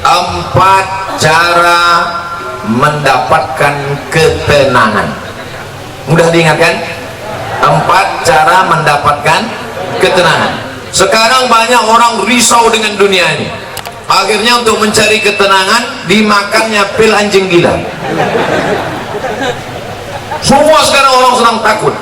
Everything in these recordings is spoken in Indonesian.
4 cara mendapatkan ketenangan. Mudah diingatkan? 4 cara mendapatkan ketenangan. Sekarang banyak orang risau dengan dunia ini. Akhirnya untuk mencari ketenangan dimakannya pil anjing gila. Semua sekarang orang sedang takut.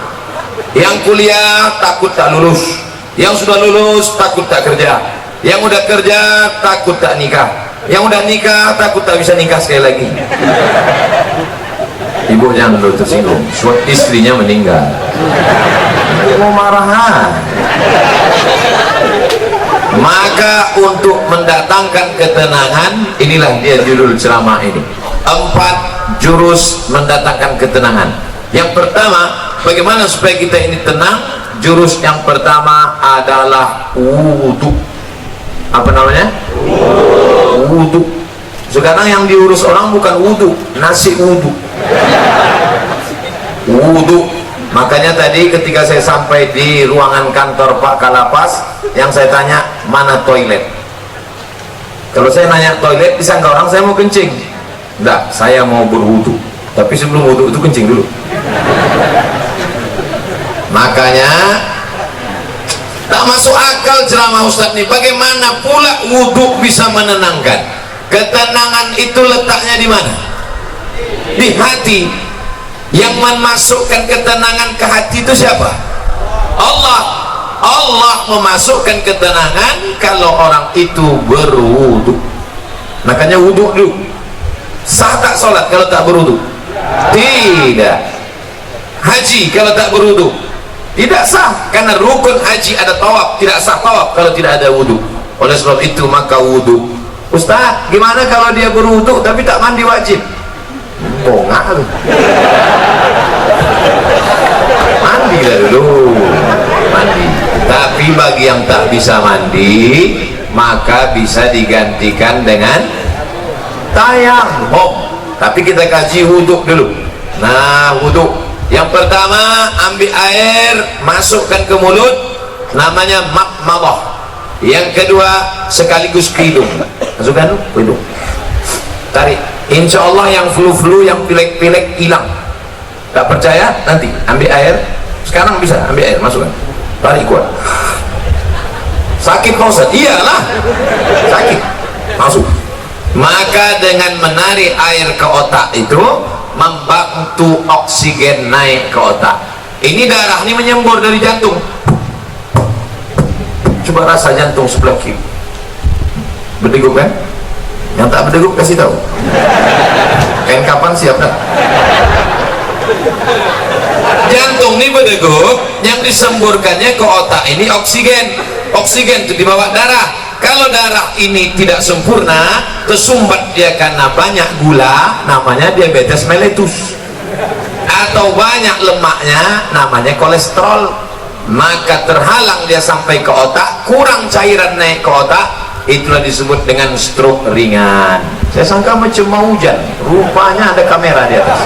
Yang kuliah takut tak lulus, yang sudah lulus takut tak kerja, yang udah kerja takut tak nikah, yang udah nikah takut tak bisa nikah sekali lagi. Ibu jangan dulu tersinggung, istrinya meninggal. Mau marahan. Maka untuk mendatangkan ketenangan, inilah dia judul ceramah ini, 4 jurus mendatangkan ketenangan. Yang pertama, bagaimana supaya kita ini tenang? Jurus yang pertama adalah wudu. Apa namanya? Wudu. Sekarang yang diurus orang bukan wudu, nasi wudu. Wudu. Makanya tadi ketika saya sampai di ruangan kantor Pak Kalapas, yang saya tanya, mana toilet? Kalau saya nanya toilet, disangka orang saya mau kencing. Enggak, saya mau berwudu. Tapi sebelum wudu itu kencing dulu. Makanya tak masuk akal ceramah Ustadz nih. Bagaimana pula wudu bisa menenangkan? Ketenangan itu letaknya di mana? Di hati. Yang memasukkan ketenangan ke hati itu siapa? Allah. Allah memasukkan ketenangan kalau orang itu berwudu. Makanya wudu dulu. Sah tak sholat kalau tak berwudu? Tidak. Haji kalau tak berwudu? Tidak sah, karena rukun haji ada tawaf, tidak sah tawaf kalau tidak ada wudu. Oleh sebab itu maka wudu. Ustaz, gimana kalau dia berwudu tapi tak mandi wajib? Bongak tuh. Mandi lah dulu, mandi. Tapi bagi yang tak bisa mandi, maka bisa digantikan dengan tayamum. Tapi kita kaji wudu dulu. Nah, wudu yang pertama, ambil air, masukkan ke mulut, namanya makmadah. Yang kedua, sekaligus ke hidung. Masukkan ke hidung, tarik. Insya Allah yang flu-flu, yang pilek-pilek hilang. Tak percaya? Nanti ambil air. Sekarang bisa ambil air, masukkan, tarik kuat. Sakit kau Ustaz? Iyalah, sakit. Masuk. Maka dengan menarik air ke otak itu membantu oksigen naik ke otak. Ini darah ini menyembur dari jantung. Coba rasa jantung sebelah kiri. Berdegup kan? Yang tak berdegup kasih tahu. Kain kapan siap dah? Jantung ini berdegup, yang disemburkannya ke otak ini oksigen. Oksigen itu dibawa darah. Kalau darah ini tidak sempurna, tersumbat dia karena banyak gula, namanya diabetes mellitus. Atau banyak lemaknya, namanya kolesterol. Maka terhalang dia sampai ke otak, kurang cairan naik ke otak, itulah disebut dengan stroke ringan. Saya sangka macam mau hujan, rupanya ada kamera di atas.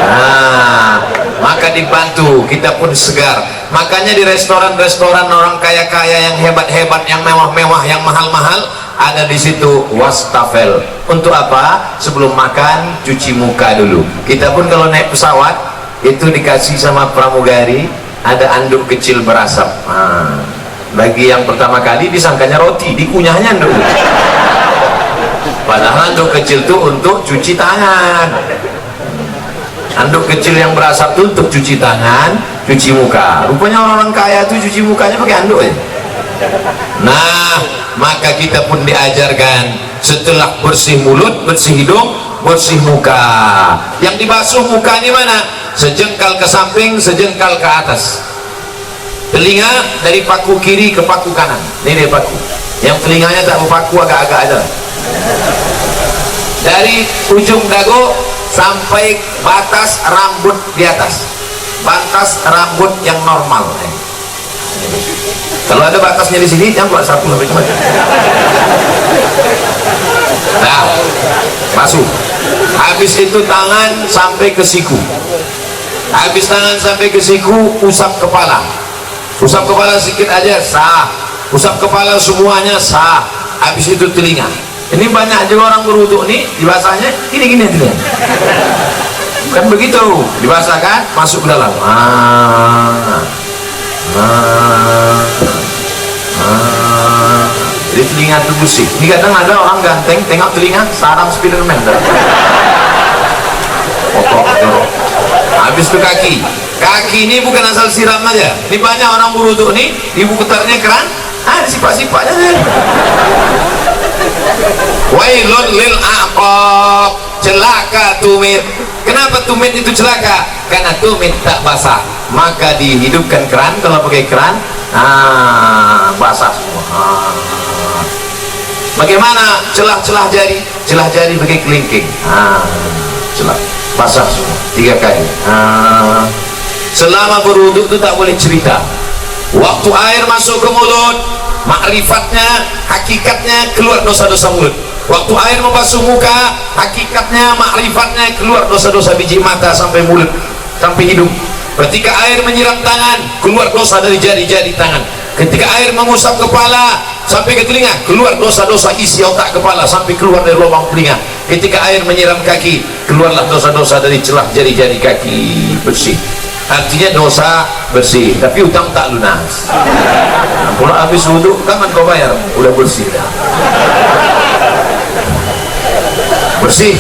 Nah, maka dibantu, kita pun segar. Makanya di restoran-restoran orang kaya-kaya yang hebat-hebat, yang mewah-mewah, yang mahal-mahal, ada di situ wastafel. Untuk apa? Sebelum makan cuci muka dulu. Kita pun kalau naik pesawat itu dikasih sama pramugari ada anduk kecil berasap. Nah, bagi yang pertama kali disangkanya roti, dikunyahnya dulu. Padahal anduk kecil itu untuk cuci tangan. Anduk kecil yang berasap itu untuk cuci tangan, cuci muka. Rupanya orang-orang kaya itu cuci mukanya pakai anduk ya. Nah, maka kita pun diajarkan setelah bersih mulut, bersih hidung, bersih muka. Yang dibasuh muka ini mana? Sejengkal ke samping, sejengkal ke atas. Telinga dari paku kiri ke paku kanan. Ini dia paku. Yang telinganya tak berpaku, agak-agak aja. Dari ujung dagu sampai batas rambut di atas, batas rambut yang normal. Kalau ada batasnya di sini, jangan buat satu sampai kemana. Nah, masuk. Habis itu tangan sampai ke siku. Habis tangan sampai ke siku, usap kepala. Usap kepala sedikit aja sah. usap kepala semuanya sah. Habis itu telinga. Ini banyak juga orang berwudu nih dibasahnya gini-gini telinga. Kan begitu, dibasahkan masuk ke dalam. Jadi telinga itu bersih. Ini kadang ada orang ganteng tengok telinga sarang Spiderman. Habis itu kaki. Kaki ini bukan asal siram aja. Ini banyak orang berwudu nih, ibu putarnya keran, sifat-sifatnya. Wailun lil aqab, celaka tumit. Kenapa tumit itu celaka? Karena tumit tak basah. Maka dihidupkan keran, kalau pakai keran, basah semua. Bagaimana celah-celah jari? Celah jari pakai kelingking. Celah, basah semua 3 kali. Selama berwudu itu tak boleh cerita. Waktu air masuk ke mulut, makrifatnya, hakikatnya keluar dosa-dosa mulut. Waktu air membasuh muka, hakikatnya, makrifatnya keluar dosa-dosa biji mata sampai mulut, sampai hidung. Ketika air menyiram tangan, keluar dosa dari jari-jari tangan. Ketika air mengusap kepala sampai ke telinga, keluar dosa-dosa isi otak kepala sampai keluar dari lubang telinga. Ketika air menyiram kaki, keluarlah dosa-dosa dari celah jari-jari kaki, bersih. Artinya dosa bersih, tapi utang tak lunas. Kalau habis wudu, kapan kau bayar? Udah bersih dah. Bersih.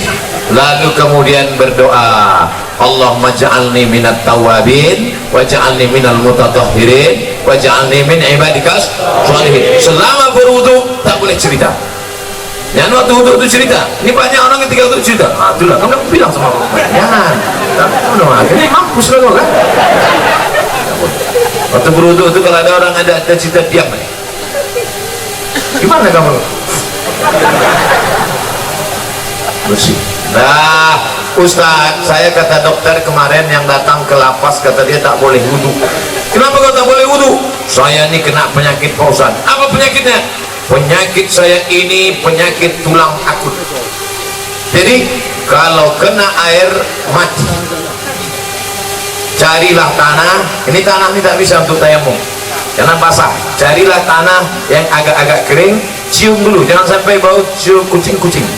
Lalu kemudian berdoa, Allahumma ja'alni minat tawabin waj'alni minal mutatahhirin waj'alni min ibadikas sholihin. Selama berwudu tak boleh cerita. Jangan waktu wudu itu cerita. Ini banyak orang ketika wudu cerita. Itulah kamu bilang sama aku. Jangan. Akhirnya mampus lah kan. Waktu berwudu itu kalau ada orang ada cerita diam. Gimana kamu? Bersih. Nah, Ustaz, saya kata dokter kemarin yang datang ke lapas, kata dia tak boleh wudu. Kenapa kau tak boleh wudu? Saya ini kena penyakit Pak Ustaz. Apa penyakitnya? Penyakit saya ini penyakit tulang akut. Jadi kalau kena air mati, carilah tanah. Ini tanah ini tak bisa untuk tayamum karena basah. Carilah tanah yang agak-agak kering, cium dulu, jangan sampai bau cium kucing-kucing.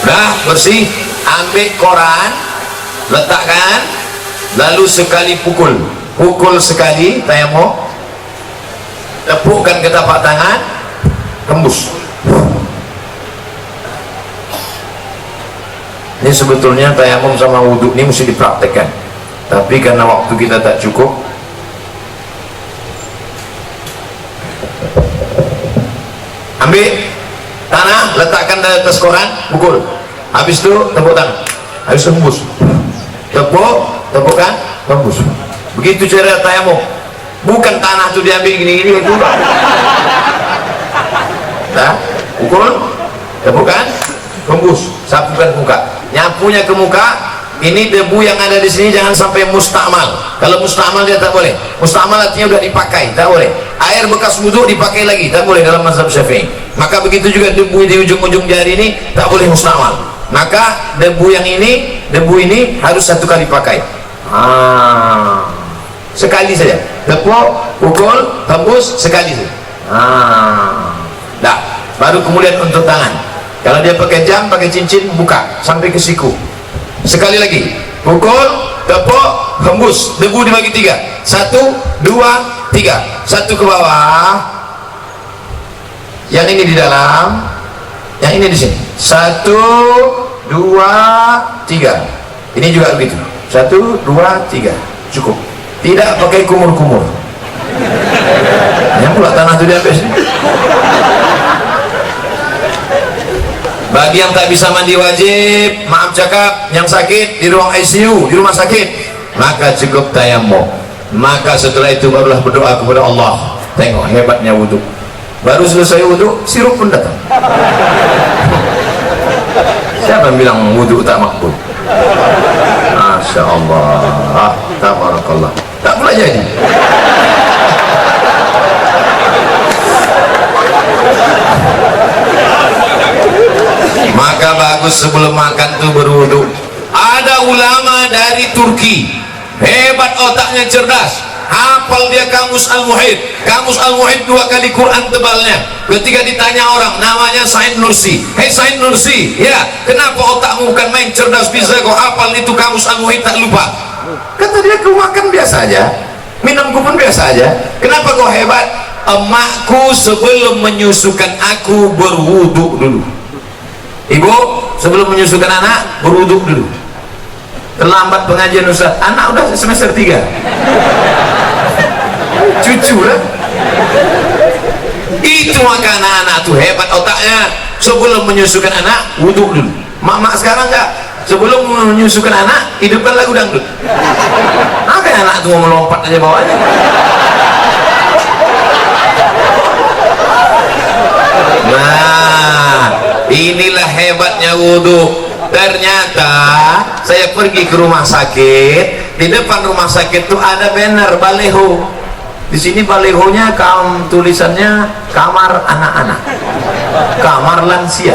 Dah bersih, ambil koran, letakkan, lalu sekali pukul sekali tayamum, tepukkan ke tapak tangan, tembus. Ini sebetulnya tayamum sama wudhu ini mesti dipraktekkan, tapi karena waktu kita tak cukup, ambil tanah, letakkan di atas koran, pukul. Habis itu tepuk tangan, habis itu tembus, tepukkan, tembus. Begitu cara tayamum. Bukan tanah itu diambil gini-gini itu. Nah, pukul, tepukkan, tembus, sapukan muka. Nyapunya ke muka. Ini debu yang ada di sini jangan sampai mustakmal. Kalau mustakmal dia tak boleh. Mustakmal artinya udah dipakai, tak boleh. Air bekas wudhu dipakai lagi, tak boleh dalam mazhab Syafi'i. Maka begitu juga debu di ujung-ujung jari ini tak boleh mustakmal. Maka debu ini harus 1 kali pakai. Sekali saja. Tepuk, pukul, tembus sekali saja. Dah. Baru kemudian untuk tangan. Kalau dia pakai jam, pakai cincin, buka sampai ke siku. Sekali lagi, pukul, tepuk, hembus, debu dibagi 3. 1, 2, 3. 1 ke bawah, yang ini di dalam, yang ini di sini. 1, 2, 3. Ini juga begitu. 1, 2, 3. Cukup. Tidak pakai kumur-kumur. Yang pula tanah itu diambil sini. Bagi yang tak bisa mandi wajib, maaf cakap, yang sakit di ruang ICU, di rumah sakit, maka cukup tayamum. Maka setelah itu barulah berdoa kepada Allah. Tengok hebatnya wudhu. Baru selesai wudhu, sirup pun datang. Siapa yang bilang wudhu tak makbul? Masya Allah, tabarakallah. Tak pula jadi. Maka bagus sebelum makan tuh berwudu. Ada ulama dari Turki, hebat, otaknya cerdas. hafal dia kamus Al-Muhit. Kamus Al-Muhit 2 kali Quran tebalnya. Ketika ditanya orang namanya Said Nursi, hei Said Nursi, ya kenapa otakmu bukan main cerdas bisa kau hafal itu kamus Al-Muhit tak lupa? Kata dia, kau makan biasa aja, minumku pun biasa aja, kenapa kau hebat? Emakku sebelum menyusukan aku berwudu dulu. Ibu sebelum menyusukan anak berwudu dulu. Terlambat pengajian Ustaz, anak udah semester 3. Cucu lah. Itu maka anak-anak tuh hebat otaknya. Sebelum menyusukan anak wudu dulu. Mak-mak sekarang enggak, sebelum menyusukan anak hidupkan lagu dangdut. Makanya anak tuh mau melompat aja bawahnya. Nah, inilah hebatnya wudu. Ternyata saya pergi ke rumah sakit, di depan rumah sakit tuh ada banner baleho. Di sini balehonya tulisannya kamar anak-anak, kamar lansia.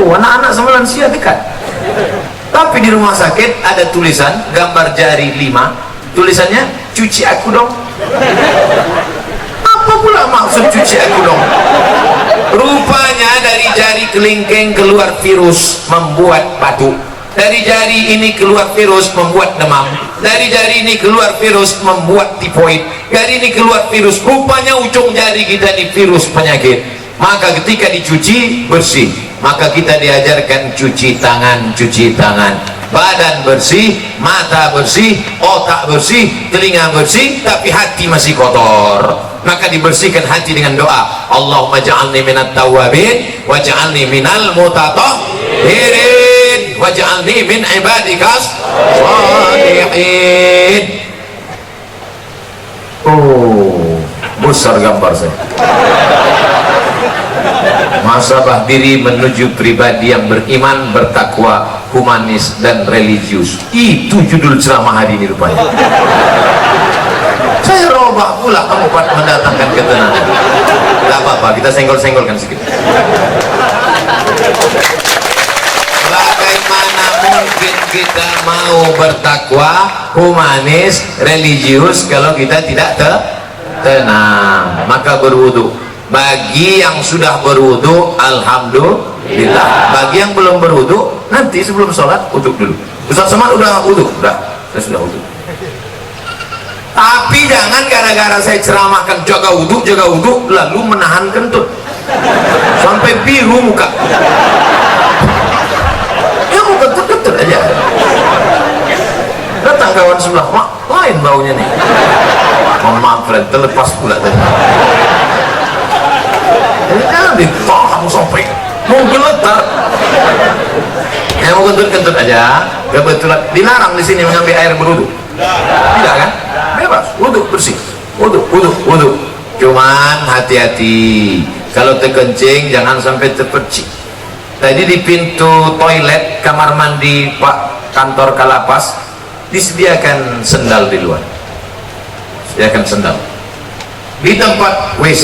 Anak-anak sama lansia dekat. Tapi di rumah sakit ada tulisan gambar jari 5, tulisannya cuci aku dong. Apa pula maksud cuci aku dong? Rupanya dari jari kelingking keluar virus membuat batuk, dari jari ini keluar virus membuat demam, dari jari ini keluar virus membuat tifoid, dari ini keluar virus. Rupanya ujung jari kita di virus penyakit. Maka ketika dicuci bersih, maka kita diajarkan cuci tangan, badan bersih, mata bersih, otak bersih, telinga bersih, tapi hati masih kotor. Maka dibersihkan hati dengan doa, Allahumma ja'alni minat tawabin waj'alni minal mutatahhirin waj'alni min ibadikas shalihin. Besar gambar saya. Muhasabah diri menuju pribadi yang beriman, bertakwa, humanis dan religius. Itu judul ceramah hari ini rupanya. Saya robah pula tempat mendatangkan ketenangan. Tidak apa-apa, kita senggol-senggolkan sedikit. Bagaimana mungkin kita mau bertakwa, humanis, religius kalau kita tidak tenang? Maka berwudu. Bagi yang sudah berwudu, alhamdulillah. Bagi yang belum berwudu, nanti sebelum sholat wudu dulu. Ustaz Somad udah wudu? Udah, saya sudah wudu. Tapi jangan gara-gara saya ceramahkan jaga wudu lalu menahan kentut sampai biru muka. Ya mau kentut aja. Datang kawan sebelah, mak lain baunya nih. Mohon maaf Fred, terlepas pula tadi. Jadi jangan ditahan sampai mau geletar. Ya mau kentut aja. Kebetulan dilarang di sini mengambil air berwudu. Tidak kan? Bebas, wudu bersih, wudu. Cuman hati-hati, kalau terkencing jangan sampai terpercik. Tadi di pintu toilet kamar mandi Pak kantor Kalapas disediakan sendal di luar. Sediakan sendal. Di tempat WC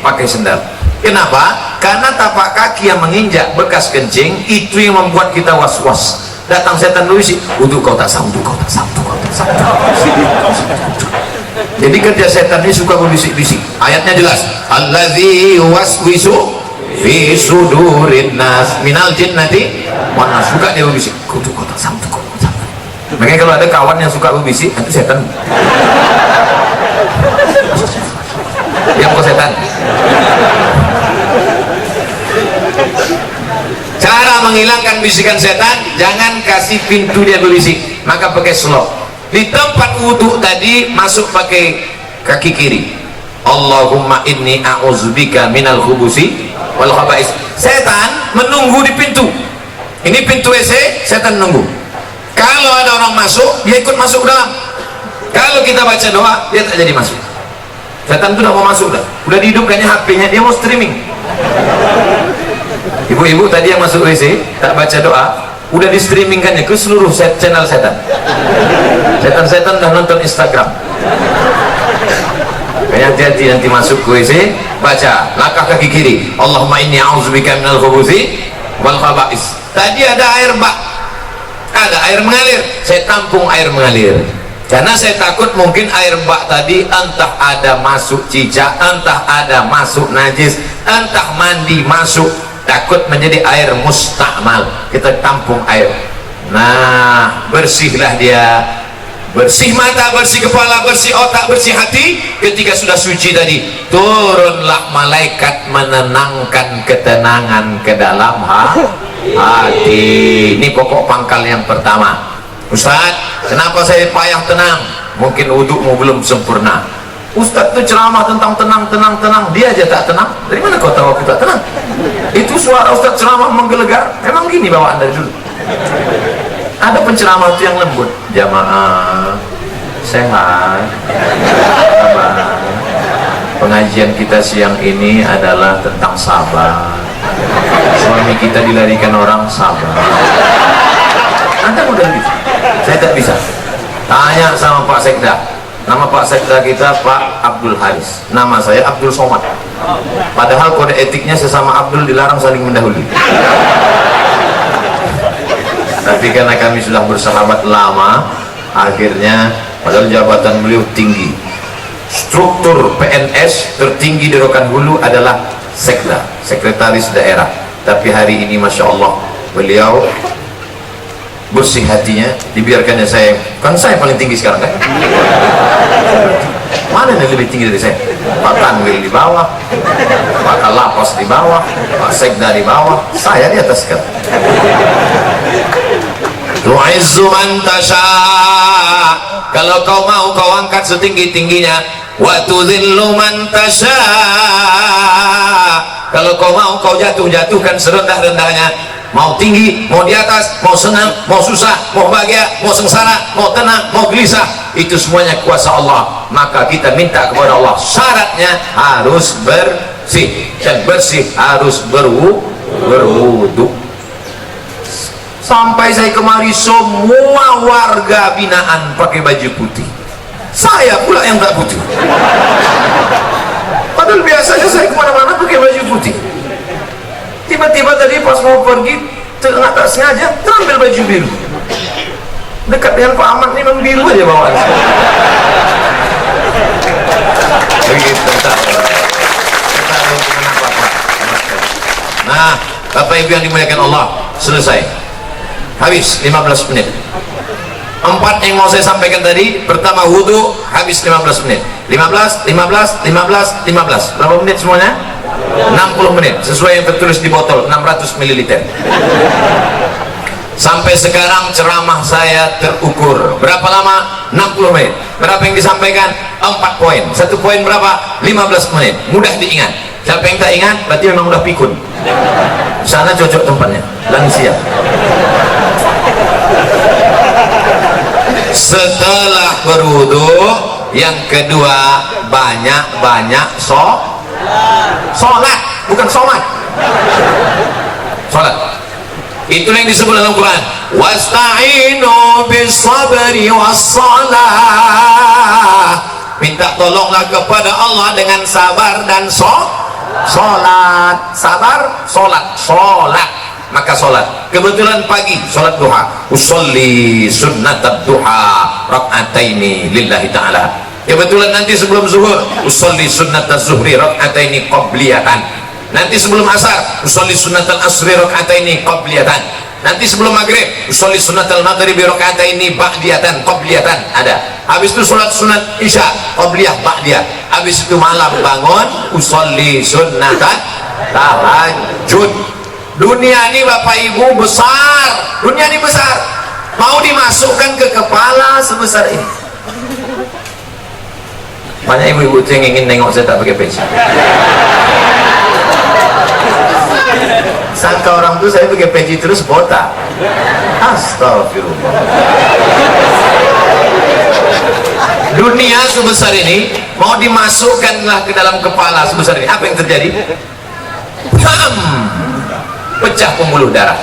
pakai sendal. Kenapa? Karena tapak kaki yang menginjak bekas kencing itu yang membuat kita was-was. Datang setan dulu sih, wudu kau tak sah. Jadi kerja setan ini suka berbisik-bisik. Ayatnya jelas, allazi waswisu fi sudurin nas minal jinnati wan nas. Suka dia berbisik, wudu kau tak sah. Makanya kalau ada kawan yang suka berbisik, itu setan. Yang kau setan. Cara menghilangkan bisikan setan, jangan kasih pintu dia berbisik, maka pakai slop. Di tempat wudhu tadi masuk pakai kaki kiri. Allahumma inni a'udzubika minal khubusi wal khaba'is. Setan menunggu di pintu. Ini pintu WC, setan nunggu. Kalau ada orang masuk, dia ikut masuk dalam. Kalau kita baca doa, dia tak jadi masuk. Setan itu udah mau masuk dah. Udah dihidupkannya HP-nya, dia mau streaming. Ibu-ibu tadi yang masuk WC tak baca doa, udah di streamingkannya ke seluruh channel setan. Setan-setan udah nonton Instagram. Hati-hati nanti masuk ke WC, baca langkah kaki kiri, Allahumma inni a'udzubika minal khubuthi wal khaba'is. Tadi ada air bak, ada air mengalir, saya tampung air mengalir. karena saya takut mungkin air bak tadi entah ada masuk cicak, entah ada masuk najis, entah mandi masuk, takut menjadi air mustakmal, kita tampung air. Nah, bersihlah dia, bersih mata, bersih kepala, bersih otak, bersih hati. Ketika sudah suci tadi, turunlah malaikat menenangkan ketenangan ke dalam hati. Ini pokok pangkal yang pertama. Ustaz, kenapa saya payah tenang? Mungkin wudukmu belum sempurna. Ustaz itu ceramah tentang tenang, dia aja tak tenang. Dari mana kau tahu aku tak tenang? Itu suara Ustaz ceramah menggelegar. Memang gini bawaan dari dulu. Ada penceramah itu yang lembut. Jamaah sehat, sabar. Pengajian kita siang ini adalah tentang sabar. Suami kita dilarikan orang, sabar. Anda mudah gitu. Saya tak bisa. Tanya sama Pak Sekda. Nama Pak Sekda kita Pak Abdul Haris. Nama saya Abdul Somad. Padahal kode etiknya sesama Abdul dilarang saling mendahului. Tapi karena kami sudah bersahabat lama, akhirnya padahal jabatan beliau tinggi. Struktur PNS tertinggi di Rokan Hulu adalah Sekda, sekretaris daerah. Tapi hari ini Masya Allah beliau bersih hatinya, dibiarkannya saya, kan saya paling tinggi sekarang kan? Mana yang lebih tinggi dari saya? Pak Tanwil di bawah, Pak Kalapas di bawah, Pak Sekda di bawah, saya di atas kan? Tu'izzu man tasha, kalau kau mau kau angkat setinggi-tingginya. Wa tudhillu man tasha, kalau kau mau kau jatuhkan serendah-rendahnya. Mau tinggi, mau di atas, mau senang, mau susah, mau bahagia, mau sengsara, mau tenang, mau gelisah, itu semuanya kuasa Allah. Maka kita minta kepada Allah, syaratnya harus bersih, dan bersih harus berwudu. Sampai saya kemari semua warga binaan pakai baju putih, saya pula yang tak putih. Padahal biasanya saya kemana-mana pakai baju putih. Tiba-tiba tadi pas mau pergi, tak sengaja terambil baju biru. Dekat dengan Pak Ahmad ini memang biru aja bawaan. Begitu. Nah, Bapak Ibu yang dimuliakan Allah, selesai. Habis 15 menit. 4 yang mau saya sampaikan tadi. Pertama wudhu, habis 15 menit. 15. Berapa menit semuanya? 60 menit, sesuai yang tertulis di botol, 600 ml. Sampai sekarang ceramah saya terukur berapa lama? 60 menit. Berapa yang disampaikan? 4 poin. 1 poin berapa? 15 menit. Mudah diingat. Siapa yang tak ingat berarti memang udah pikun. Sana cocok tempatnya, lansia. Setelah berwudu, yang kedua banyak-banyak sholat, bukan sholat, sholat. Itu yang disebut dalam Quran, wasta'inu bis-sabri was-salah. Minta tolonglah kepada Allah dengan sabar dan sholat. Sabar, sholat. Maka sholat. Kebetulan pagi sholat duha, usolli sunnatat duha rak'ataini lillahi ta'ala. Kebetulan nanti sebelum zuhur, usolli sunnatat zuhri rak'ataini qabliyatan. Nanti sebelum asar, usolli sunnatal asri rak'ataini qabliyatan. Nanti sebelum maghrib, usolli sunnatal maghribi rak'ataini ba'diyatan qabliyatan. Ada. Habis itu sholat sunat isya qabliyah ba'diyah. Habis itu malam bangun, usolli sunnatat tahajud. Dunia ini Bapak Ibu besar, dunia ini besar, mau dimasukkan ke kepala sebesar ini. Banyak ibu-ibu yang ingin nengok saya tak pakai peci. Sangka orang tuh saya pakai peci terus botak. Astagfirullah. Dunia sebesar ini mau dimasukkanlah ke dalam kepala sebesar ini. Apa yang terjadi? Pecah pembuluh darah.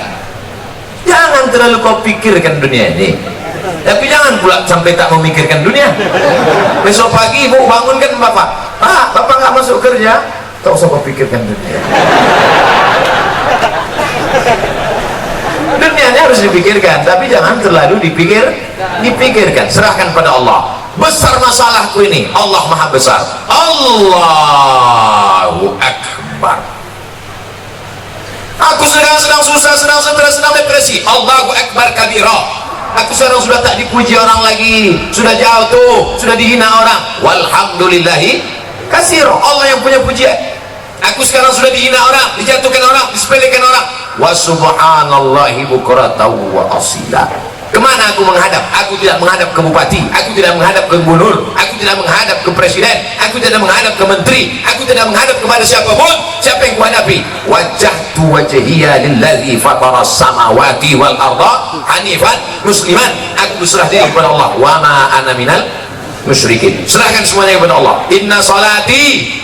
Jangan terlalu kau pikirkan dunia ini, tapi jangan pula sampai tak memikirkan dunia. Besok pagi ibu bangunkan bapak, bapak nggak masuk kerja, tak usah kau pikirkan dunia. Dunianya harus dipikirkan, tapi jangan terlalu dipikirkan. Serahkan pada Allah. Besar masalahku ini, Allah maha besar. Allahu Akbar. Aku sedang susah, sedang stres, sedang depresi. Allahu Akbar kabira. Aku sekarang sudah tak dipuji orang lagi, sudah jauh tuh, sudah dihina orang. Walhamdulillahi katsira. Allah yang punya pujian. Aku sekarang sudah dihina orang, dijatuhkan orang, disepelekan orang. Wa subhanallahi bukratan wa asila. Kemana aku menghadap? Aku tidak menghadap ke bupati, aku tidak menghadap ke gubernur, aku tidak menghadap ke presiden, aku tidak menghadap ke menteri, aku tidak menghadap kepada siapapun. Siapa yang kuhadapi? Wajjahtu wajhiya lillazi fatara samawati wal arda hanifan musliman. Aku berserah diri kepada Allah. Wa ma ana minal musyrikin. Serahkan semuanya kepada Allah. Inna salati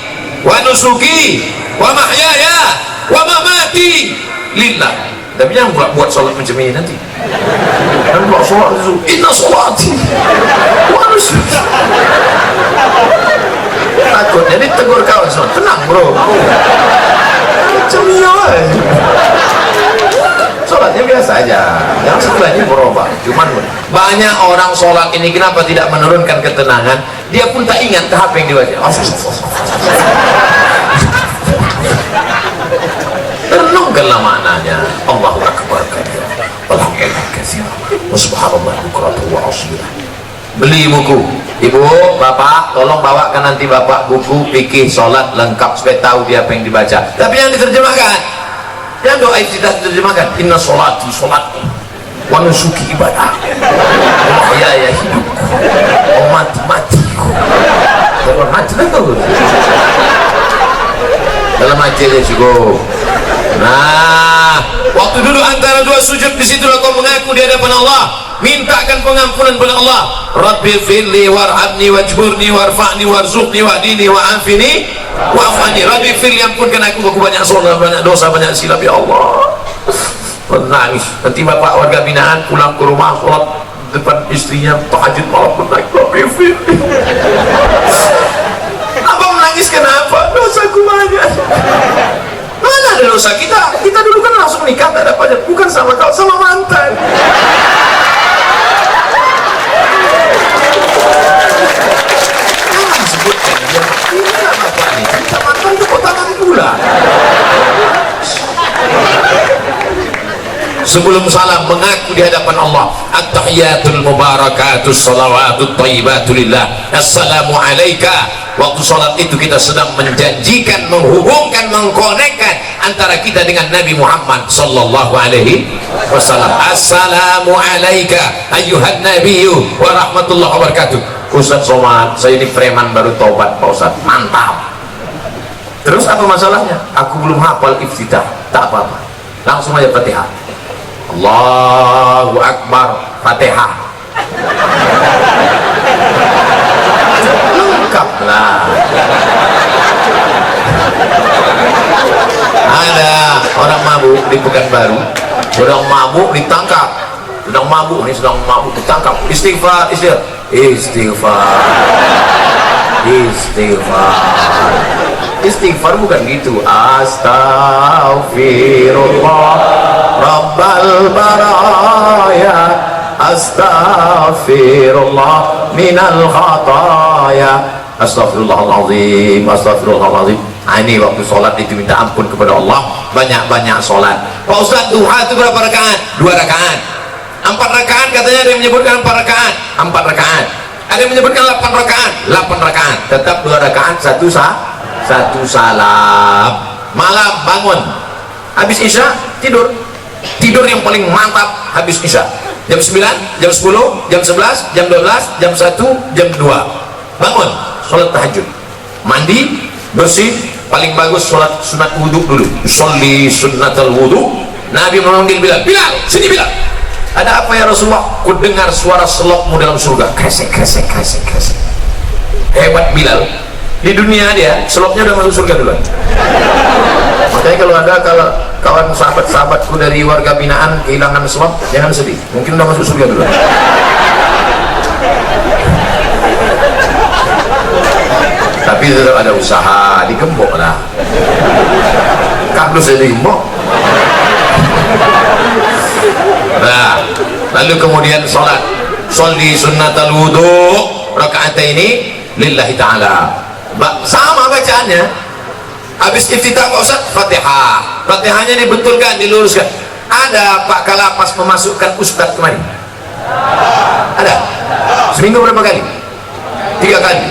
wa nusuki wa mahyaya wa mamati lillah. Tapi jangan buat sholat macam ini nanti. Dan buat sholat itu inna sholati wa nusuki. Takutnya ditegur kawan semua. Tenang bro, macam ini sholatnya biasa aja, yang sebelahnya berubah. Cuman banyak orang sholat ini kenapa tidak menurunkan ketenangan? Dia pun tak ingat ke apa yang dibaca. Renungkanlah maknanya. Allahu Akbar kabira. Walhamdulillah katsira. Subhanallah bukratan wa asila. Beli buku. Ibu, bapak, tolong bawakan nanti bapak buku fikih sholat lengkap supaya tahu dia apa yang dibaca. Tapi yang diterjemahkan, yang doa tidak diterjemahkan. Inna sholati sholatku, wa nusuki ibadah, wa mahyaya hidupku, wa matiku. Dalam hati itu. Dalam hati dia juga. Nah, waktu duduk antara dua sujud, disitulah kau mengaku di hadapan Allah, mintakan pengampunan kepada Allah. Rabbi firli warhamni wajburni warfa'ni warzuqni wahdini wa'afini wa'afani. Rabbi firli, ampunkan aku banyak salah, banyak dosa, banyak silap ya Allah. Menangis. Nanti bapak warga binaan pulang ke rumah, sholat depan istrinya, tahajud malam menangis. Rabbi firli. Apa menangis kenapa? Dosaku banyak. Mana ada dosa kita? Kita dulu kan langsung nikah, tak ada pajak. Bukan sama kau, sama mantan. Jangan sebutkan dia. Inilah bapak ini. Kita mantan tepuk tangan pula. Sebelum salam mengaku di hadapan Allah. At-tahiyatul mubarakatus salawatut thayyibatu lillah. Assalamu alayka. Waktu sholat itu kita sedang menjanjikan, menghubungkan, mengkonekkan antara kita dengan Nabi Muhammad sallallahu alaihi wasallam. Assalamu alayka ayyuhan nabiyyu wa rahmatullahi wa barakatuh. Ustaz Somad, saya ini preman baru taubat Pak Ustaz. Mantap. Terus apa masalahnya? Aku belum hafal iftitah. Tak apa-apa, langsung aja Fatihah. Allahu Akbar, Fatihah. Lengkaplah. Ada orang mabuk di Pekanbaru, sedang mabuk ditangkap, sedang mabuk ditangkap. Istighfar, istighfar bukan gitu. Astaghfirullah Rabbal baraya, astaghfirullah minal khataya, astagfirullahaladzim, astagfirullahaladzim. Ini waktu sholat itu minta ampun kepada Allah, banyak-banyak sholat. Pak Ustaz, duha itu berapa rakaat? 2 rakaat. 4 rakaat katanya, ada yang menyebutkan 4 rakaat, 4 rakaat. Ada yang menyebutkan 8 rakaat, 8 rakaat. Tetap 2 rakaat, satu salam. Malam bangun, habis isya tidur yang paling mantap habis isya. Jam 9, jam 10, jam 11, jam 12, jam 1, jam 2 bangun, sholat tahajud, mandi, bersih, paling bagus sholat sunat wudhu dulu. Sholli sunnatal wudhu. Nabi memanggil Bilal, Bilal, sini Bilal. Ada apa ya Rasulullah? Ku dengar suara selokmu dalam surga. Kresek. Hebat Bilal. Di dunia dia selopnya udah masuk surga dulu. Makanya kalau ada kawan sahabat-sahabatku dari warga binaan kehilangan selop, jangan sedih, mungkin udah masuk surga dulu. Tapi tetap ada usaha, digembok lah. Kardus jadi digembok. Nah, lalu kemudian sholat, sholli sunnatal wudu rakaataini lillahi ta'ala. Sama bacaannya. Habis iftitah Pak Ustaz, Fatihah. Fatihahnya dibetulkan, diluruskan. Ada Pak Kalapas memasukkan Ustaz kemari? Ada? Seminggu berapa kali? 3 kali.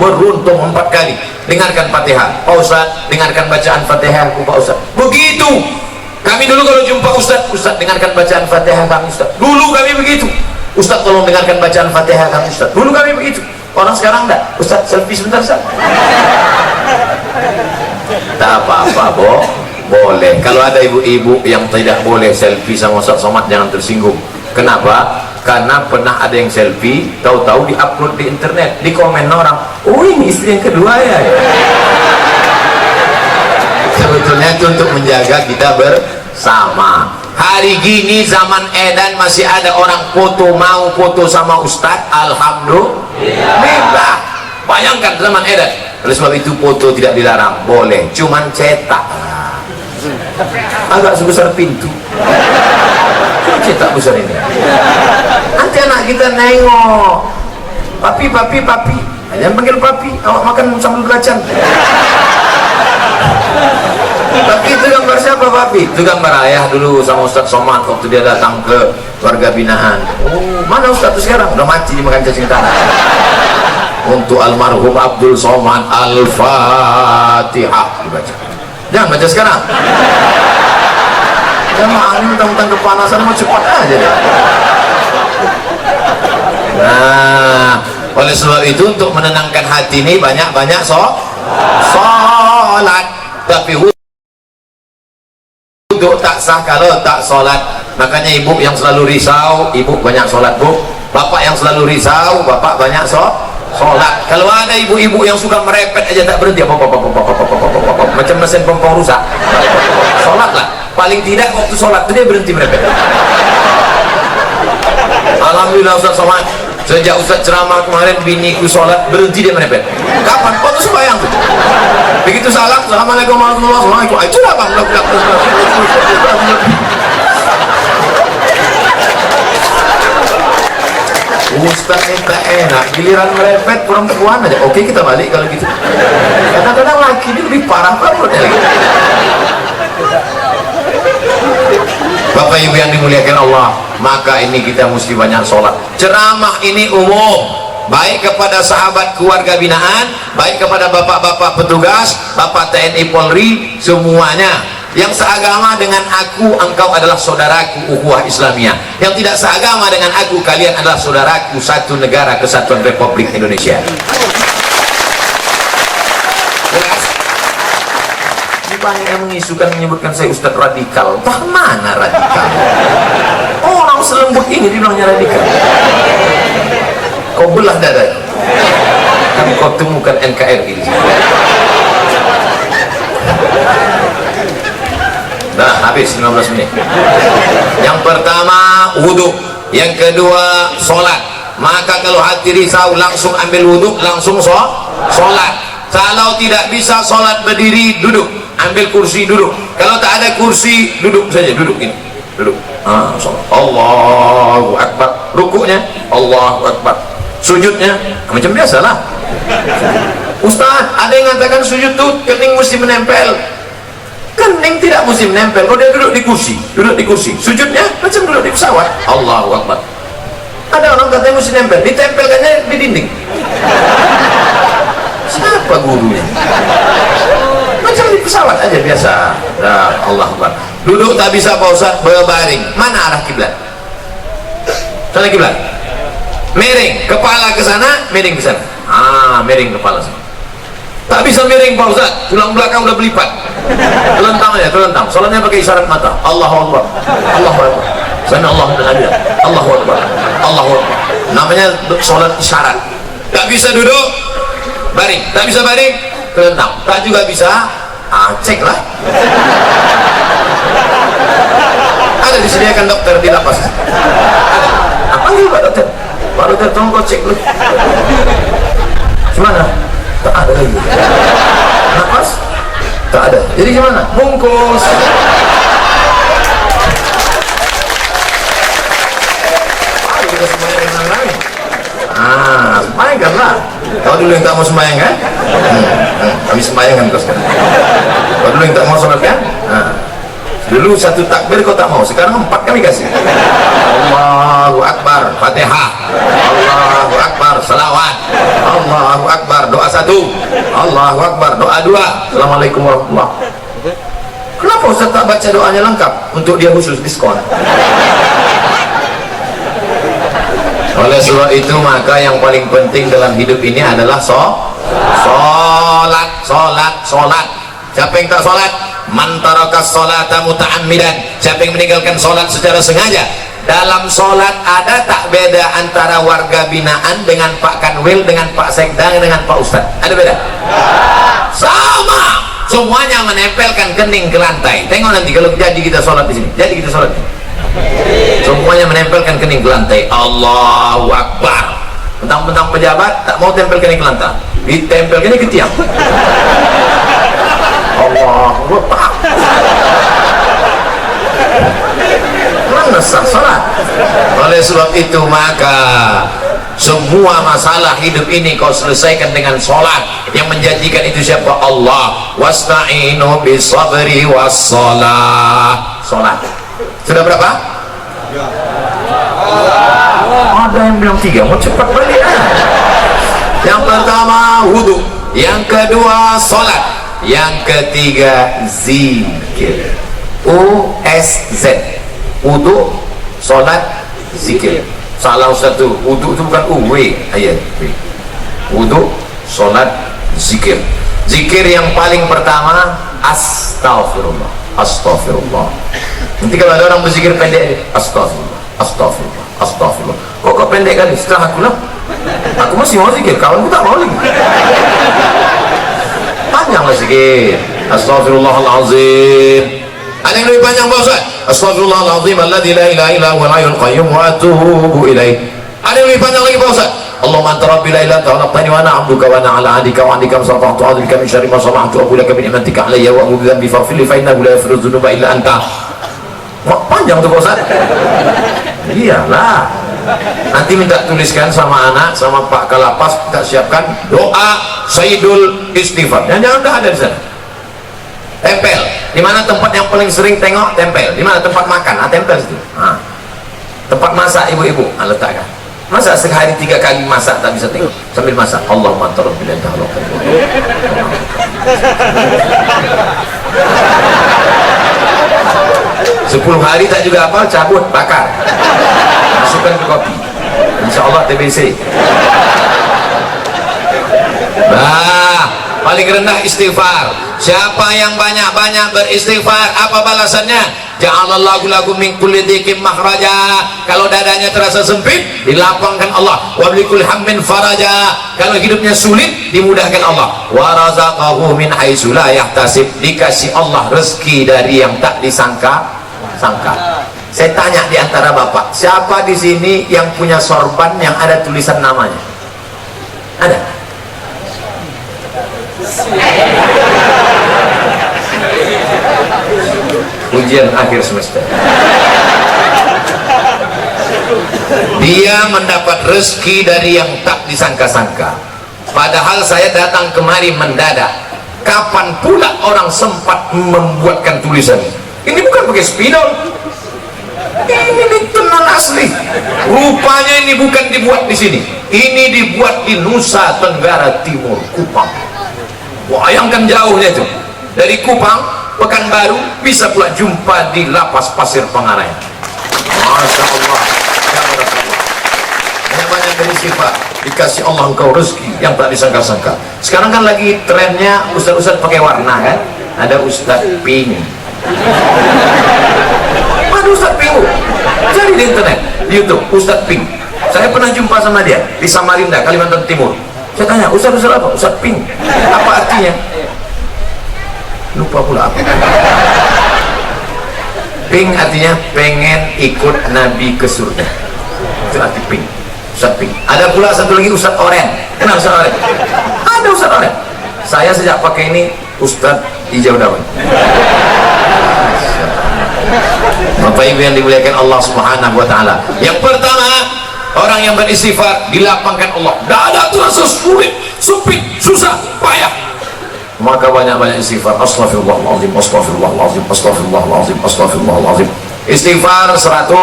Beruntung 4 kali. Dengarkan Fatihah. Pak Ustaz, dengarkan bacaan Fatihah Pak Ustaz. Begitu. Kami dulu kalau jumpa Ustaz, Ustaz dengarkan bacaan Fatihah kami Ustaz. Dulu kami begitu. Ustaz tolong dengarkan bacaan Fatihah kami Ustaz. Dulu kami begitu. Orang sekarang enggak. Ustaz selfie sebentar Ustaz. Tak apa-apa, Bo. Boleh. Kalau ada ibu-ibu yang tidak boleh selfie sama Ustaz Somad, jangan tersinggung. Kenapa? Karena pernah ada yang selfie, tahu-tahu di-upload di internet, di komen orang, oh ini istri yang kedua ya. Sebetulnya itu untuk menjaga kita bersama. Hari gini zaman edan masih ada orang mau foto sama Ustadz. Alhamdulillah. Bayangkan zaman edan. Oleh sebab itu foto tidak dilarang, boleh, cuman cetak agak sebesar pintu. Cetak besar ini. Nanti anak kita nengok, papi, jangan panggil papi, awak makan sambil belacan. Tapi itu gambar siapa papi? Itu gambar ayah dulu sama Ustaz Somad waktu dia datang ke warga binaan. Mana Ustaz itu sekarang? Udah mati dimakan cacing tanah. Untuk almarhum Abdul Somad, Al-Fatihah dibaca. Jangan baca sekarang. Jamaah ini mentang-mentang kepanasan mau cepat aja deh. Nah, oleh sebab itu untuk menenangkan hati ini banyak-banyak sholat. Tapi wudhu tak sah kalau tak sholat. Makanya ibu yang selalu risau, ibu banyak sholat Bu. Bapak yang selalu risau, bapak banyak sholat. Kalau ada ibu-ibu yang suka merepet aja tak berhenti, macam mesin pompong rusak, sholatlah. Paling tidak waktu sholat itu dia berhenti merepet. Alhamdulillah Ustaz Somad, sejak Ustaz ceramah kemarin biniku sholat berhenti dia merepet. Kapan? Waktu sembahyang tuh. Begitu salam, assalamualaikum warahmatullahi wabarakatuh. Itu lah bang. Ustaz minta enak, giliran merepet perempuan aja. Oke, kita balik kalau gitu. Kadang-kadang laki ini lebih parah banget ya. Bapak Ibu yang dimuliakan Allah, maka ini kita mesti banyak sholat. Ceramah ini umum, baik kepada sahabat keluarga binaan, baik kepada bapak-bapak petugas, bapak TNI Polri, semuanya. Yang seagama dengan aku, engkau adalah saudaraku, ukhuwah Islamiyah. Yang tidak seagama dengan aku, kalian adalah saudaraku, satu negara kesatuan Republik Indonesia. Jelas? Banyak yang mengisukan, menyebutkan saya Ustadz radikal. Entah mana radikal? Orang selembut ini dibilangnya radikal. Kau belah dada, kan kau temukan NKRI di sini. Nah, habis 15 menit. Yang pertama wudhu, yang kedua sholat. Maka kalau hati risau langsung ambil wudhu, langsung sholat. Kalau tidak bisa sholat berdiri, duduk, ambil kursi duduk. Kalau tak ada kursi, duduk saja, duduk ini, duduk. Sholat. Allahu Akbar. Rukuknya Allahu Akbar. Sujudnya macam biasalah. Ustaz, ada yang mengatakan sujud tuh kening mesti menempel. Kening tidak mesti menempel. Kalau dia duduk di kursi, duduk di kursi. Sujudnya macam duduk di pesawat. Allahu Akbar. Ada orang katanya mesti nempel, ditempelkannya di dinding. Siapa gurunya? Macam di pesawat aja biasa. Nah, Allah Akbar. Duduk tak bisa Pak Ustaz, berbaring. Mana arah kiblat? Sana kiblat. Miring, kepala ke sana, miring ke sana. Miring kepala sana. Tak bisa miring Pak Ustaz, tulang belakang udah berlipat. Telentang aja, telentang. Soalnya pakai isyarat mata. Allahu Akbar. Allahu Akbar. Sami Allahu liman hamidah. Allahu Akbar. Allahu Akbar. Namanya salat isyarat. Tak bisa duduk, baring. Tak bisa baring, telentang. Tak juga bisa, cek lah. Ada disediakan dokter di lapas. Panggil Pak Dokter. Pak Dokter, tolong kau cek dulu. Gimana? Tak ada lagi. Nafas? Tak ada. Jadi gimana? Bungkus. ada sembahyang dengan orang lain. Sembahyang kan lah. Kau dulu yang tak mau sembahyang kan? Kami sembahyang kan terus kan. Kau dulu yang tak mau sholat kan? Dulu satu takbir kau tak mau, sekarang 4 kami kasih. Allahu Akbar, Fatihah. Allahu Akbar, salawat. Allahu Akbar, doa 1. Allahu Akbar, doa 2. Assalamualaikum warahmatullahi. Kenapa Ustaz tak baca doanya lengkap? Untuk dia khusus diskon. Oleh sebab itu maka yang paling penting dalam hidup ini adalah sholat. Siapa yang tak sholat? Man tarakas sholata muta'ammidan. Siapa yang meninggalkan sholat secara sengaja? Dalam sholat ada tak beda antara warga binaan dengan Pak Kanwil, dengan Pak Sekda, dengan Pak Ustadz? Ada beda? Sama. Semuanya menempelkan kening ke lantai. Tengok nanti kalau jadi kita sholat di sini. Jadi kita sholat. Semuanya menempelkan kening ke lantai. Allahu Akbar. Mentang-mentang pejabat tak mau tempel kening ke lantai. Ditempel kening ke tiang. Allahu Akbar. Mana sah salat? Oleh sebab itu maka semua masalah hidup ini kau selesaikan dengan sholat. Yang menjanjikan itu siapa? Allah. Wasta'inu bisabri wassalah. Sholat. Sudah berapa? Ada yang bilang 3. Mau cepat balik. Yang pertama wudu, yang kedua sholat, yang ketiga zikir. USZ. Wudu, sholat, zikir. Salah satu. Wudu itu bukan UW ayat. Wudu, sholat, zikir. Zikir yang paling pertama astagfirullah. Astagfirullah. Nanti kalau ada orang berzikir pendek, astagfirullah, astagfirullah, astagfirullah. Kok pendek kali? Setelah aku lah, aku masih mau zikir, kawanku tak mau lagi. Panjanglah zikir. Astagfirullahalazim. Ada yang lebih panjang Pak Ustaz? Astagfirullahalazim alladzi la ilaha illa huwal hayyul qayyum wa atubu ilaih. Ada yang lebih panjang lagi Pak Ustaz? Allahumma anta rabbi la ilaha illa anta khalaqtani wa ana 'abduka wa ana 'ala 'ahdika wa 'ahdika masata'tu a'udzu bika min syarri ma sana'tu wa a'udzu bika min ni'matika 'alayya wa a'udzu bika faghfir li fa innahu la yaghfiru dzunuba illa anta. Panjang tuh Pak Ustaz. Iyalah. Nanti minta tuliskan sama anak, sama Pak Kalapas, kita siapkan doa Sayyidul Istighfar. Dan jangan dah ada di sana. Tempel. Di mana tempat yang paling sering tengok? Tempel. Di mana tempat makan? Tempel situ. Tempat masak ibu-ibu, letakkan. Masa sehari 3 kali masak tak bisa tengok? Sambil masak. Allahumma anta rabbi la ilaha illa anta. 10 hari tak juga apa, cabut, bakar, masukkan ke kopi, insyaallah TBC. Paling rendah istighfar. Siapa yang banyak-banyak beristighfar, apa balasannya? Ja'alallahu lakum min kulli dhiqin makhraja. Kalau dadanya terasa sempit, dilapangkan Allah. Wa bikulli hammin faraja. Kalau hidupnya sulit, dimudahkan Allah. Wa razaqahu min haitsu la yahtasib. Dikasih Allah rezeki dari yang tak disangka. Saya tanya di antara bapak, siapa di sini yang punya sorban yang ada tulisan namanya? Ada? Ujian akhir semester. Dia mendapat rezeki dari yang tak disangka-sangka. Padahal saya datang kemari mendadak. Kapan pula orang sempat membuatkan tulisan? Ini bukan pakai spidol. Ini tenan asli. Rupanya ini bukan dibuat di sini. Ini dibuat di Nusa Tenggara Timur, Kupang. Bayangkan jauhnya itu. Dari Kupang, Pekanbaru, bisa pula jumpa di Lapas Pasir Pangarayan. Masya Allah. Banyak-banyak beristighfar. Dikasih Allah engkau rezeki yang tak disangka-sangka. Sekarang kan lagi trennya ustaz-ustaz pakai warna kan. Ada Ustaz Pink. Ada Ustaz Pink. Cari di internet, di YouTube, Ustaz Pink. Saya pernah jumpa sama dia di Samarinda, Kalimantan Timur. Saya tanya, Ustaz apa? Ustaz Pink. Apa artinya? Lupa pula apa. Pink artinya pengen ikut Nabi ke surga. Itu arti Pink. Ustaz Pink. Ada pula satu lagi Ustaz Oren. Kenal Ustaz Oren? Ada Ustaz Oren. Saya sejak pakai ini Ustaz hijau daun. Bapak Ibu yang dimuliakan Allah Subhanahu wa taala. Yang pertama, orang yang beristighfar dilapangkan Allah. Tidak ada terasa sulit, sempit, susah, payah. Maka banyak-banyak istighfar. Astaghfirullahaladzim, astaghfirullahaladzim, astaghfirullahaladzim, astaghfirullahaladzim. Istighfar 100,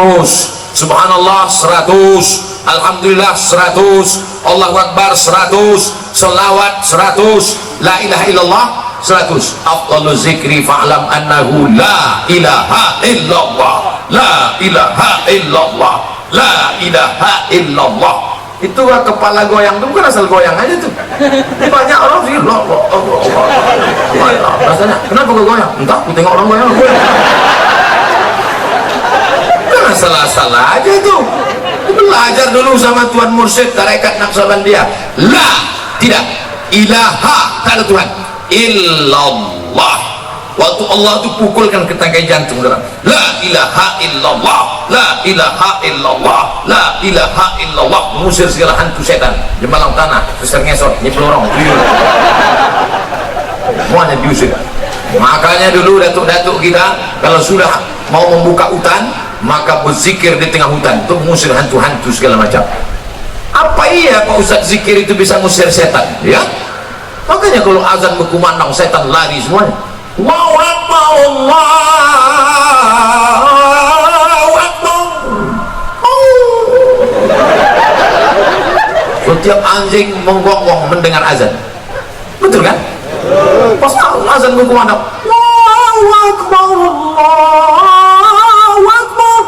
subhanallah 100, alhamdulillah 100, Allahu Akbar 100, selawat 100, la ilaha illallah 100. Afdalu zikri fa'lam annahu la ilaha illallah, la ilaha illallah, la ilaha illallah. Itu kepala goyang itu bukan asal goyang aja tuh. Banyak orang sih rasanya kenapa kok goyang? Entah, aku tengok orang goyang. Bukan salah-salah aja tuh. Belajar dulu sama Tuan Mursyid tarekat Naqsabandiyah. La, tidak, ilaha, tak ada Tuhan, illallah. Waktu Allah itu pukulkan ke tangkai jantung orang. La ilaha illallah, la ilaha illallah, la ilaha illallah. Mengusir segala hantu setan di malam tanah, besar ngesot, nyepelorong, tuyul, semuanya diusir. Makanya dulu datuk-datuk kita kalau sudah mau membuka hutan, maka berzikir di tengah hutan untuk mengusir hantu-hantu segala macam. Apa iya Pak Ustaz zikir itu bisa mengusir setan? Ya, makanya kalau azan berkumandang setan lari semuanya. Allahu Akbar, Allahu Akbar. Setiap anjing menggonggong mendengar azan, betul kan? Pas azan berkumandang Allahu Akbar, Allahu Akbar.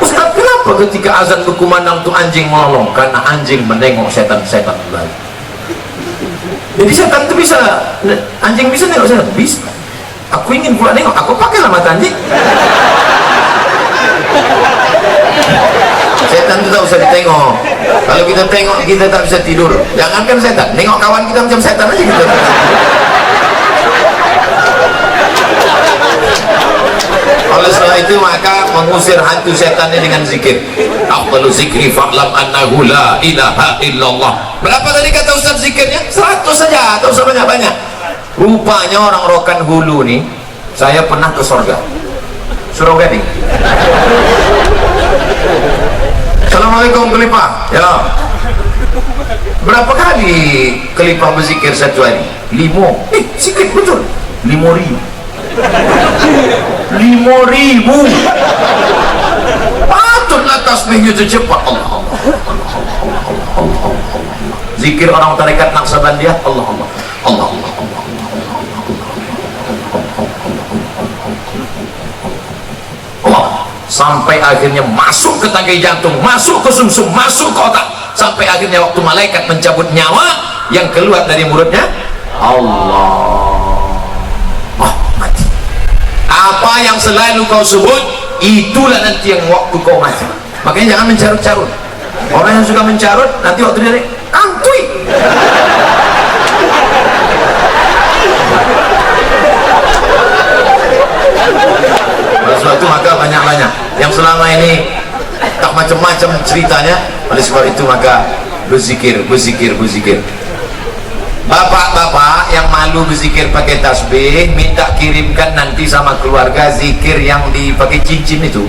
Ustaz, kenapa ketika azan berkumandang tuh anjing melolong? Karena anjing menengok setan-setan lain. Jadi setan itu bisa, anjing bisa nengok setan? Bisa. Aku ingin pula nengok, aku pakailah mata anjing. Setan itu tak usah ditengok. Kalau kita tengok, kita tak bisa tidur. Jangankan setan, nengok kawan kita macam setan aja gitu. Oleh sebab itu maka mengusir hantu setannya dengan zikir. Afdalu zikri fa'lam annahu la ilaha illallah. Berapa tadi kata Ustaz zikirnya? 100 saja, tak usah banyak-banyak. Rupanya orang Rokan Hulu nih, saya pernah ke surga. Surau Gading. Assalamualaikum Kelipah. Ya. Berapa kali Kelipah berzikir satu hari? 5. Sikit betul. 5.000. 5.000. Patutlah tasbihnya itu cepat. Allah Allah Allah Allah Allah. Zikir orang tarekat Naqsabandiyah Allah Allah Allah Allah Allah. Allah sampai akhirnya masuk ke tangkai jantung, masuk ke sumsum, masuk ke otak, sampai akhirnya waktu malaikat mencabut nyawa, yang keluar dari mulutnya Allah. Apa yang selalu kau sebut, itulah nanti yang waktu kau mati. Makanya jangan mencarut-carut. Orang yang suka mencarut, nanti waktu dia kantui. Oleh sebab itu maka banyak-banyak yang selama ini tak macam-macam ceritanya. Oleh sebab itu maka berzikir, berzikir, berzikir. Bapak-bapak yang malu berzikir pakai tasbih, minta kirimkan nanti sama keluarga zikir yang dipakai cincin itu.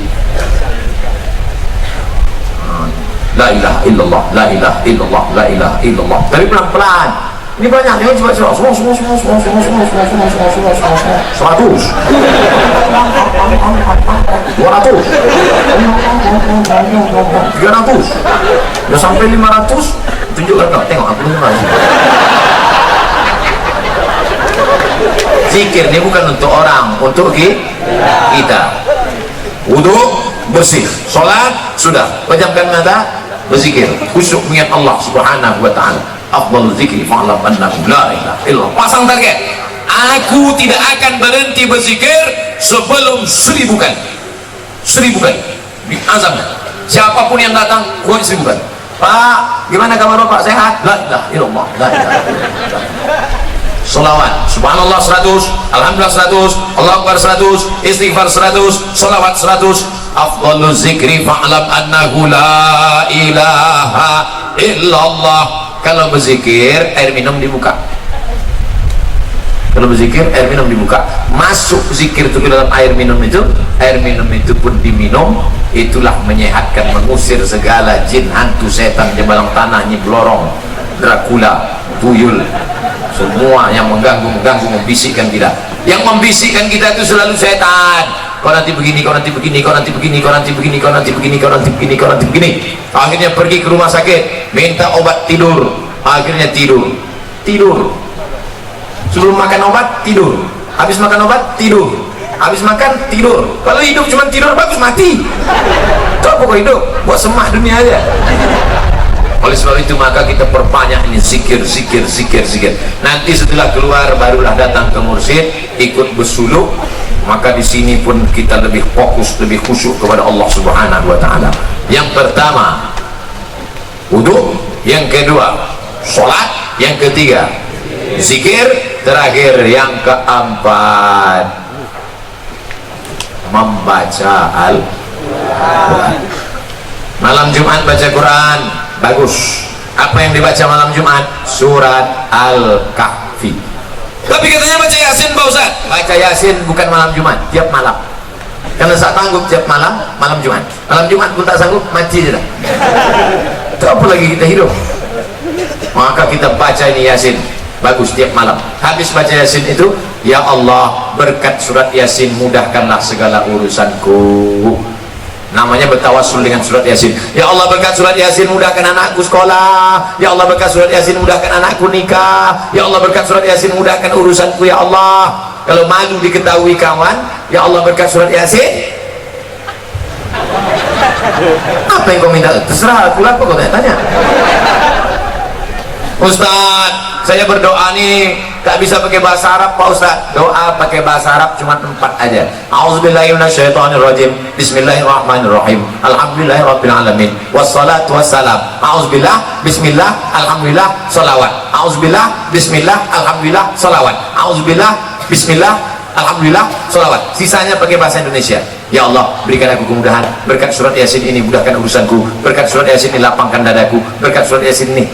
La ilaha illallah, la ilaha illallah, la ilaha illallah. Tapi pelan-pelan. Ini banyak yang coba semua 100. 200. 300. Udah sampai 500, tunjukkan kau, tengok aku 500. Zikir ini bukan untuk orang, untuk kita. Wudu bersih, sholat sudah, pejamkan mata, berzikir, khusyuk mengingat Allah Subhanahu wa taala. Afdal zikri fa'lam annahu la ilaha illallah. Pasang target, aku tidak akan berhenti berzikir sebelum 1000 kali. 1000 kali diazamkan. Siapapun yang datang, gua 1000 kali. Pak, gimana kabar Bapak? Sehat? La ilaha illallah, la ilaha illallah. Salawat, subhanallah 100, alhamdulillah 100, Allahu Akbar 100, istighfar 100, salawat 100. Afdalu zikri fa'lam annahu la ilaha illallah. Kalau berzikir, air minum dibuka. Kalau berzikir, air minum dibuka. Masuk zikir itu ke dalam air minum itu pun diminum, itulah menyehatkan, mengusir segala jin, hantu, setan, jebalang tanah, nyi blorong, Dracula, tuyul, semua yang mengganggu, membisikkan kita. Yang membisikkan kita itu selalu setan. Kau nanti begini, kau nanti begini, kau nanti begini, kau nanti begini, kau nanti begini, kau nanti begini, kau nanti begini. Akhirnya pergi ke rumah sakit, minta obat tidur. Akhirnya tidur. Sebelum makan obat tidur, habis makan obat tidur, habis makan tidur. Kalau hidup cuma tidur bagus, mati. Itu apa kau hidup? Buat semah dunia aja. Oleh sebab itu maka kita perbanyak ini zikir. Nanti setelah keluar barulah datang ke mursyid, ikut bersuluk. Maka di sini pun kita lebih fokus, lebih khusyuk kepada Allah Subhanahu wa taala. Yang pertama wudu, yang kedua salat, yang ketiga zikir, terakhir yang keempat membaca Al-Quran. Malam Jumat baca Quran, bagus. Apa yang dibaca malam Jumat? Surat Al-Kahfi. Tapi katanya baca Yasin Pak Ustaz. Baca Yasin bukan malam Jumat, tiap malam. Karena tak sanggup tiap malam Jumat. Malam Jumat pun tak sanggup, mati je dah. Itu apa lagi kita hidup? Maka kita baca ini Yasin, bagus tiap malam. Habis baca Yasin itu, ya Allah berkat surat Yasin mudahkanlah segala urusanku. Namanya bertawassul dengan surat Yasin. Ya Allah berkat surat Yasin mudahkan anakku sekolah. Ya Allah berkat surat Yasin mudahkan anakku nikah. Ya Allah berkat surat Yasin mudahkan urusanku ya Allah. Kalau malu diketahui kawan, ya Allah berkat surat Yasin. Apa yang kau minta? Terserah aku lah, kau tanya. Ustaz, saya berdoa nih tak bisa pakai bahasa Arab Pak Ustaz. Doa pakai bahasa Arab cuma 4 aja. A'udzubillahi minasyaitonirrajim. Bismillahirrahmanirrahim. Alhamdulillahirabbil alamin. Wassalatu wassalam. A'udzubillah, bismillah, alhamdulillah, shalawat. A'udzubillah, bismillah, alhamdulillah, shalawat. A'udzubillah, bismillah, alhamdulillah, shalawat. Sisanya pakai bahasa Indonesia. Ya Allah berikan aku kemudahan. Berkat surat Yasin ini mudahkan urusanku. Berkat surat Yasin ini lapangkan dadaku. Berkat surat Yasin ini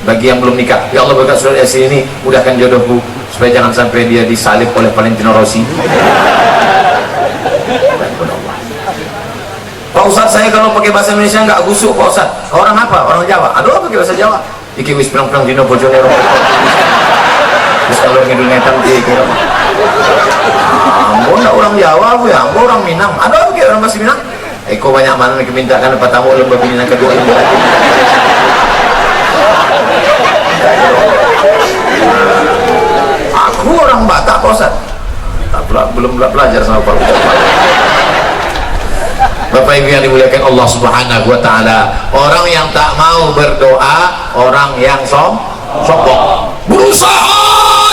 bagi yang belum nikah, ya Allah berkat surat Yasin ini mudahkan jodohku supaya jangan sampai dia disalib oleh Valentino Rossi. Pak Ustaz, saya kalau pakai bahasa Indonesia nggak gusuk Pak Ustaz. Orang apa? Orang Jawa. Aduh, pakai bahasa Jawa. Iki wis perang-perang dino bojonero. Terus kalau ngidul ngetan kira. Ambo nggak orang Jawa bu ya, ambo orang Minang. Aduh, pakai orang bahasa Minang. Eko banyak mana kemintaan apa tamu lembah Minang kedua lembah. Aku orang Batak Pak Ustaz. Belum belajar sama Pak Ustaz. Bapak Ibu yang dimuliakan Allah Subhanahu wa taala, orang yang tak mau berdoa, orang yang sombong. Berusaha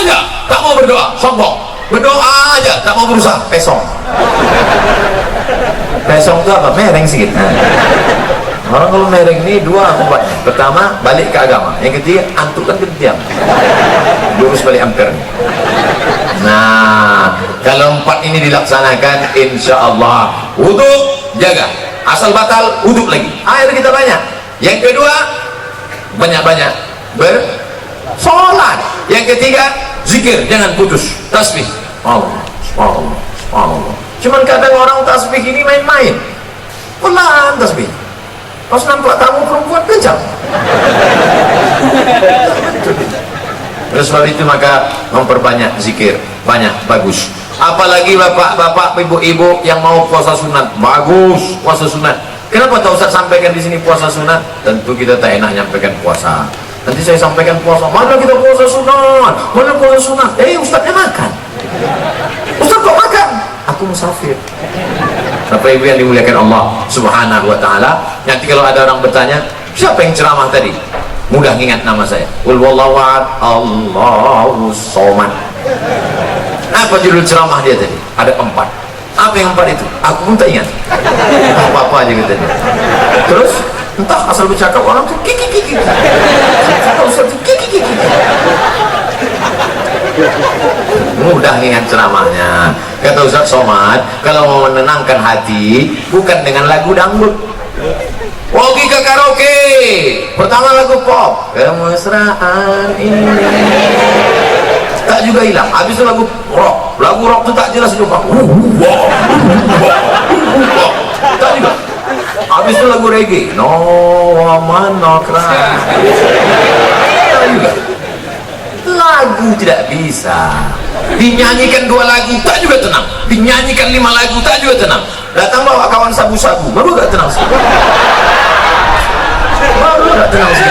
aja tak mau berdoa, sombong. Berdoa aja tak mau berusaha, pesong. Pesong itu apa? Mereng sedikit. Orang kalau mereng ini 2 akibatnya. Pertama, balik ke agama. Yang ketiga, antuk kan ketiam. Lurus balik ampere. Nah, kalau 4 ini dilaksanakan, insya Allah wudu jaga. Asal batal, wudu lagi. Air kita banyak. Yang kedua, banyak-banyak bersolat. Yang ketiga, zikir, jangan putus. Tasbih. Allah, Allah, Allah. Cuman kadang orang tasbih ini main-main. Pelan tasbih. Pas nampak tamu perempuan kencang. Oleh sebab itu maka memperbanyak zikir, banyak, bagus. Apalagi bapak-bapak, ibu-ibu yang mau puasa sunat, bagus puasa sunat. Kenapa tak Ustaz sampaikan di sini puasa sunat? Tentu kita tak enak nyampaikan puasa. Nanti saya sampaikan puasa, mana kita puasa sunat, mana puasa sunat. Ustaznya makan. Ustaz kok makan? Aku musafir. Bapak Ibu yang dimuliakan Allah Subhanahu wa taala, nanti kalau ada orang bertanya, siapa yang ceramah tadi? Mudah ingat nama saya. Qul huwallahu ahad, Allahus somad. Apa judul ceramah dia tadi? Ada 4. Apa yang 4 itu? Aku pun tak ingat. Apa-apa aja katanya. Terus entah asal bercakap orang tuh kiki. Kata Ustaz tuh kiki. Mudah ingat ceramahnya. Kata Ustaz Somad, kalau mau menenangkan hati bukan dengan lagu dangdut. Pergi ke karaoke, pertama lagu pop, kemesraan ini. tak juga hilang. Habis itu lagu rock itu tak jelas juga, tak juga. Habis itu lagu reggae, no woman no cry, tak juga. Lagu tidak bisa dinyanyikan 2 lagu tak juga tenang, dinyanyikan 5 lagu tak juga tenang. Datang bawa kawan sabu-sabu baru gak tenang sih, baru gak tenang sih.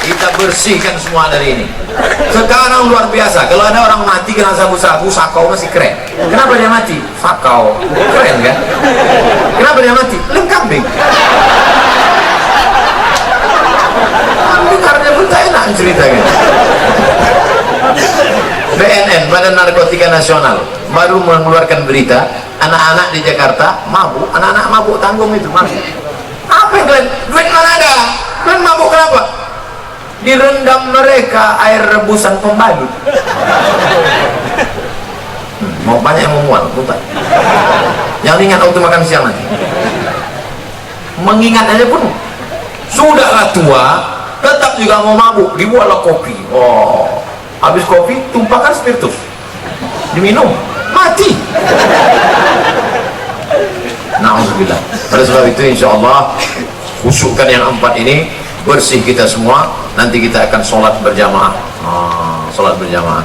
Kita bersihkan semua dari ini. Sekarang luar biasa, kalau ada orang mati kena sabu-sabu, sakau masih keren. Kenapa dia mati? Sakau, keren kan? Kenapa dia mati? Lem kambing. Dengarnya pun tak enak ceritanya. BNN, Badan Narkotika Nasional, baru mengeluarkan berita anak-anak di Jakarta mabuk, anak-anak mabuk tanggung itu mabuk. Apa yang kalian? Duit mana ada? Kalian mabuk kenapa? Direndam mereka air rebusan pembalut. Mau banyak yang memual, bukan? Yang ingat waktu makan siang nanti. Mengingat aja pun sudahlah tua, tetap juga mau mabuk, dibuatlah kopi. Oh, habis kopi tumpahkan spiritus, diminum, mati. Na'udzubillah. Pada sebab itu insya Allah khusyukkan yang 4 ini, bersih kita semua. Nanti kita akan sholat berjamaah. Sholat berjamaah.